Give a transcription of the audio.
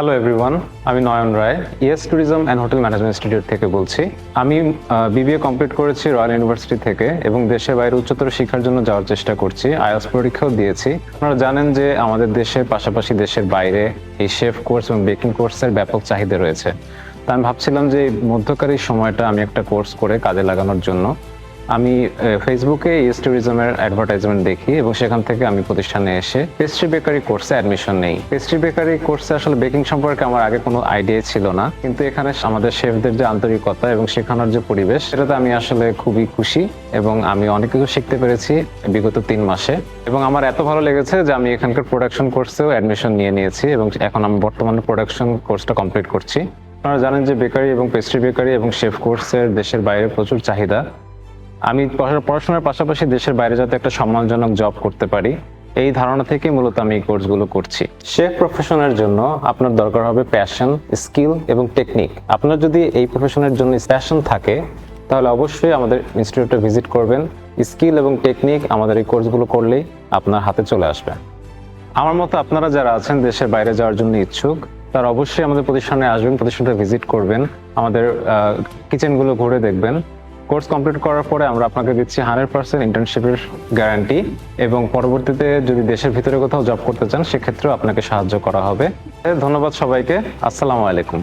Hello everyone, আমি Nayan Roy yes tourism and hotel management institute থেকে বলছি। আমি বিবিএ কমপ্লিট করেছি রয়্যাল ইউনিভার্সিটি থেকে এবং দেশের বাইরে উচ্চতর শিক্ষার জন্য যাওয়ার চেষ্টা করছি। আইএলটিএস পরীক্ষাও দিয়েছি। আপনারা জানেন যে আমাদের দেশের পাশাপাশি দেশের বাইরে এই শেফ কোর্স এবং বেকিং কোর্সের ব্যাপক চাহিদা রয়েছে। তা আমি ভাবছিলাম যে এই মধ্যকার এই সময়টা আমি একটা কোর্স করে কাজে লাগানোর জন্য আমি ফেসবুকে ইয়েস ট্যুরিজমের অ্যাডভার্টাইজমেন্ট দেখি এবং সেখান থেকে আমি প্রতিষ্ঠানে এসে পেস্ট্রি বেকারি কোর্সে অ্যাডমিশন নেই। পেস্ট্রি বেকারি কোর্সে আসলে বেকিং সম্পর্কে আমার আগে কোনো আইডিয়া ছিল না, কিন্তু এখানে আমাদের শেফদের যে আন্তরিকতা এবং শেখানোর যে পরিবেশ, সেটাতে আমি আসলে খুবই খুশি এবং আমি অনেক কিছু শিখতে পেরেছি বিগত 3 মাসে। এবং আমার এত ভালো লেগেছে যে আমি এখানকার প্রোডাকশন কোর্সেও অ্যাডমিশন নিয়েছি এবং এখন আমি বর্তমানে প্রোডাকশন কোর্সটা কমপ্লিট করছি। আপনারা জানেন যে বেকারি এবং পেস্ট্রি বেকারি এবং শেফ কোর্সের দেশের বাইরে প্রচুর চাহিদা। আমি পড়াশোনার পাশাপাশি দেশের বাইরে যাতে একটা সম্মানজনক জব করতে পারি, এই ধারণা থেকে মূলত আমি এই কোর্সগুলো করছি। শেফ প্রফেশনের জন্য আপনার দরকার হবে প্যাশন, স্কিল এবং টেকনিক। আপনার যদি এই প্রফেশনের জন্য প্যাশন থাকে তাহলে অবশ্যই আমাদের ইনস্টিটিউটে ভিজিট করবেন। স্কিল এবং টেকনিক আমাদের এই কোর্সগুলো করলেই আপনার হাতে চলে আসবে। আমার মতো আপনারা যারা আছেন দেশের বাইরে যাওয়ার জন্য ইচ্ছুক, তারা অবশ্যই আমাদের প্রতিষ্ঠানে আসবেন, প্রতিষ্ঠানটা ভিজিট করবেন, আমাদের কিচেনগুলো ঘুরে দেখবেন। কোর্স কমপ্লিট করার পরে আমরা আপনাকে দিচ্ছি 100% ইন্টার্নশিপের গ্যারান্টি এবং পরবর্তীতে যদি দেশের ভিতরে কোথাও জব করতে চান সেক্ষেত্রেও আপনাকে সাহায্য করা হবে। ধন্যবাদ সবাইকে। আসসালামু আলাইকুম।